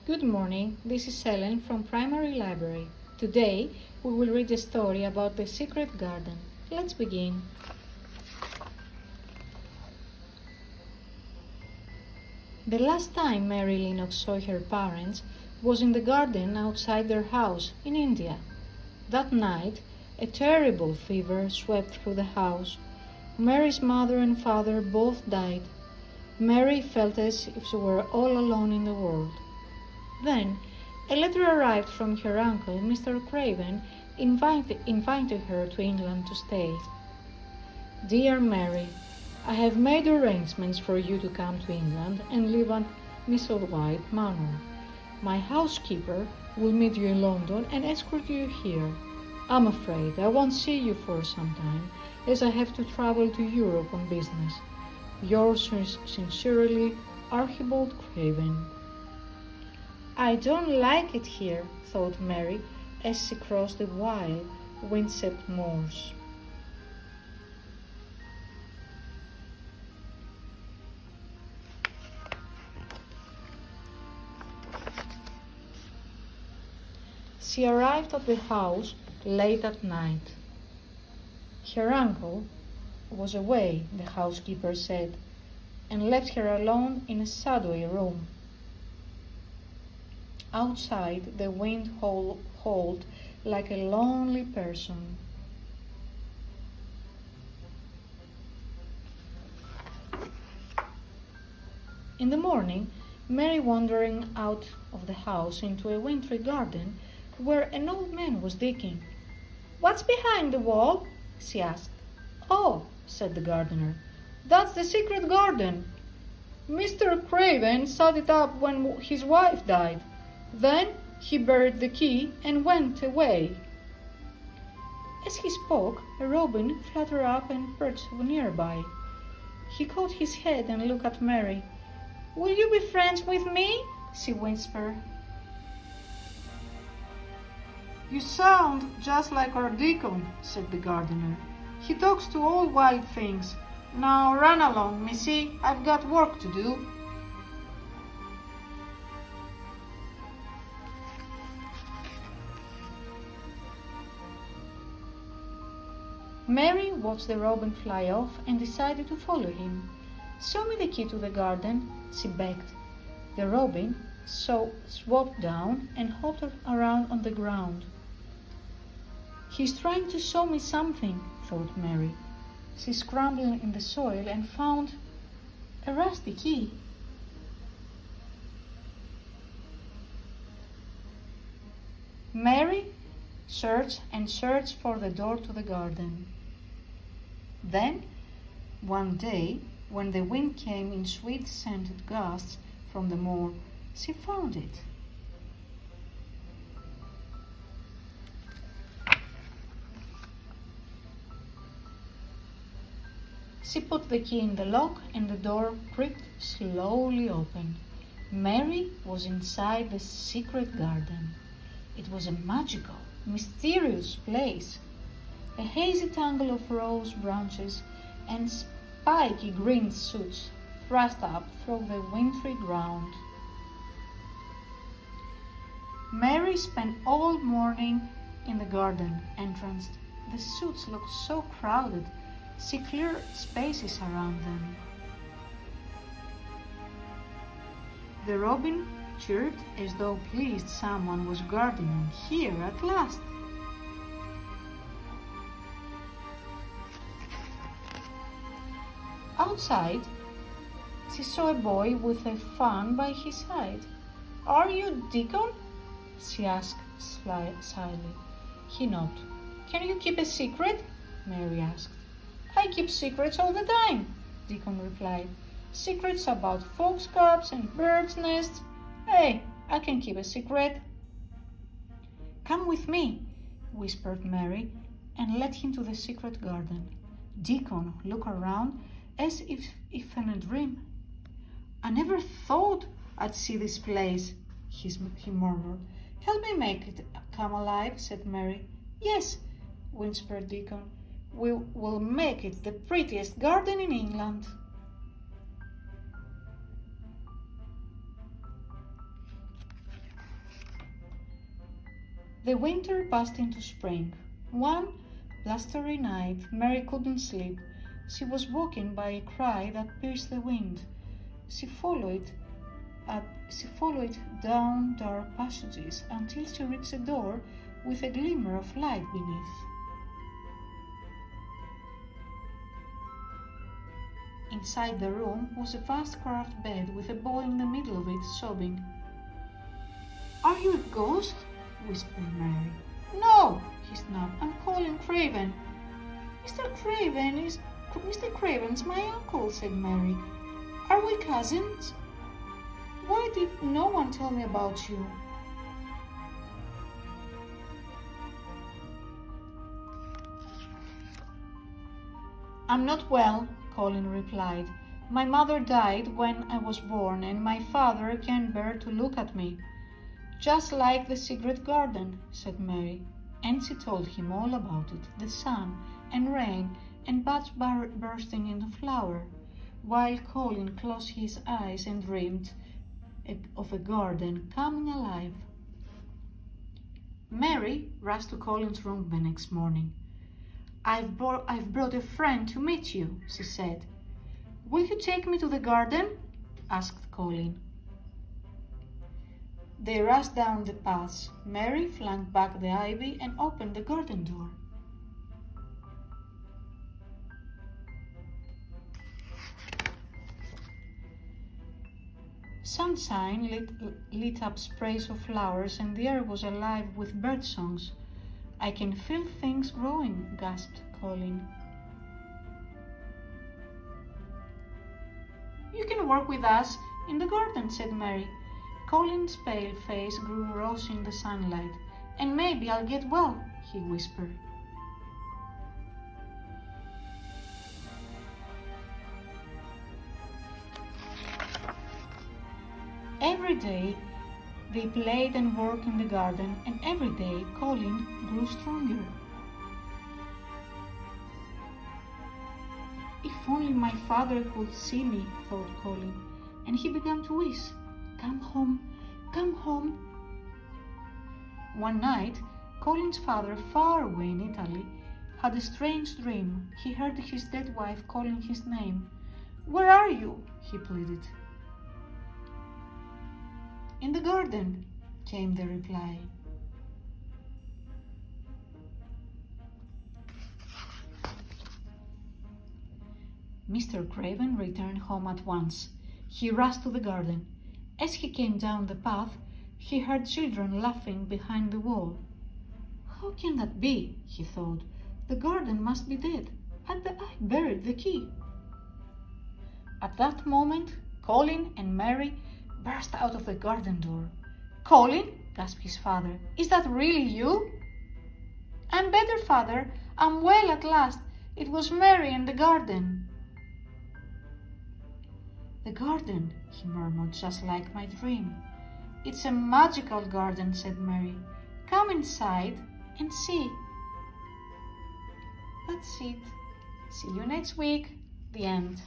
Good morning, this is Ellen from Primary Library. Today we will read a story about the secret garden. Let's begin. The last time Mary Lennox saw her parents was in the garden outside their house in India. That night, a terrible fever swept through the house. Mary's mother and father both died. Mary felt as if she were all alone in the world. Then, a letter arrived from her uncle, Mr. Craven, inviting her to England to stay. Dear Mary, I have made arrangements for you to come to England and live at Misselthwaite Manor. My housekeeper will meet you in London and escort you here. I'm afraid I won't see you for some time, as I have to travel to Europe on business. Yours sincerely, Archibald Craven. I don't like it here, thought Mary as she crossed the wild, wind-swept moors. She arrived at the house late at night. Her uncle was away, the housekeeper said, and left her alone in a shadowy room. Outside, the wind howled like a lonely person. In the morning, Mary wandered out of the house into a wintry garden where an old man was digging. "What's behind the wall?" she asked. "Oh," said the gardener, "that's the secret garden. Mr. Craven set it up when his wife died. Then he buried the key and went away." As he spoke, a robin fluttered up and perched nearby. He caught his head and looked at Mary. "Will you be friends with me?" she whispered. "You sound just like our deacon," said the gardener. "He talks to all wild things. Now run along, missy. I've got work to do." Mary watched the robin fly off and decided to follow him. "Show me the key to the garden," she begged. The robin swooped down and hopped around on the ground. "He's trying to show me something," thought Mary. She scrambled in the soil and found a rusty key. Mary searched and searched for the door to the garden. Then, one day, when the wind came in sweet-scented gusts from the moor, she found it. She put the key in the lock and the door creaked slowly open. Mary was inside the secret garden. It was a magical, mysterious place. A hazy tangle of rose branches and spiky green shoots thrust up through the wintry ground. Mary spent all morning in the garden entrance. The shoots looked so crowded. She cleared spaces around them. The robin chirped as though pleased someone was gardening here at last. Outside, she saw a boy with a fan by his side. "Are you Deacon?" she asked slyly. He nodded. "Can you keep a secret?" Mary asked. "I keep secrets all the time," Deacon replied. "Secrets about foxcats and birds' nests. Hey, I can keep a secret." "Come with me," whispered Mary, and led him to the secret garden. Deacon looked around as if in a dream. "I never thought I'd see this place," he murmured. "Help me make it come alive," said Mary. "Yes," whispered Deacon. "We'll make it the prettiest garden in England." The winter passed into spring. One blustery night, Mary couldn't sleep. She was woken by a cry that pierced the wind. She followed down dark passages until she reached a door with a glimmer of light beneath. Inside the room was a vast carved bed with a boy in the middle of it, sobbing. "Are you a ghost?" whispered Mary. "No," he snapped. "I'm Colin Craven." Mr. Craven's my uncle," said Mary. "Are we cousins? Why did no one tell me about you?" "I'm not well," Colin replied. "My mother died when I was born, and my father can't bear to look at me." "Just like the secret garden," said Mary, and she told him all about it, the sun and rain and buds bursting into flower, while Colin closed his eyes and dreamed of a garden coming alive. Mary rushed to Colin's room the next morning. I've brought a friend to meet you," she said. "Will you take me to the garden?" asked Colin. They rushed down the paths. Mary flung back the ivy and opened the garden door. Sunshine lit up sprays of flowers, and the air was alive with bird songs. "I can feel things growing," gasped Colin. "You can work with us in the garden," said Mary. Colin's pale face grew rosy in the sunlight. "And maybe I'll get well," he whispered. Every day they played and worked in the garden, and every day Colin grew stronger. "If only my father could see me," thought Colin, and he began to wish, "Come home, come home." One night, Colin's father, far away in Italy, had a strange dream. He heard his dead wife calling his name. "Where are you?" he pleaded. "In the garden," came the reply. Mr. Craven returned home at once. He rushed to the garden. As he came down the path, he heard children laughing behind the wall. "How can that be?" he thought. "The garden must be dead. I buried the key." At that moment, Colin and Mary burst out of the garden door. "Colin," gasped his father, "is that really you?" "I'm better, father. I'm well at last. It was Mary in the garden." "The garden," he murmured, "just like my dream." "It's a magical garden," said Mary. "Come inside and see." That's it. See you next week. The end.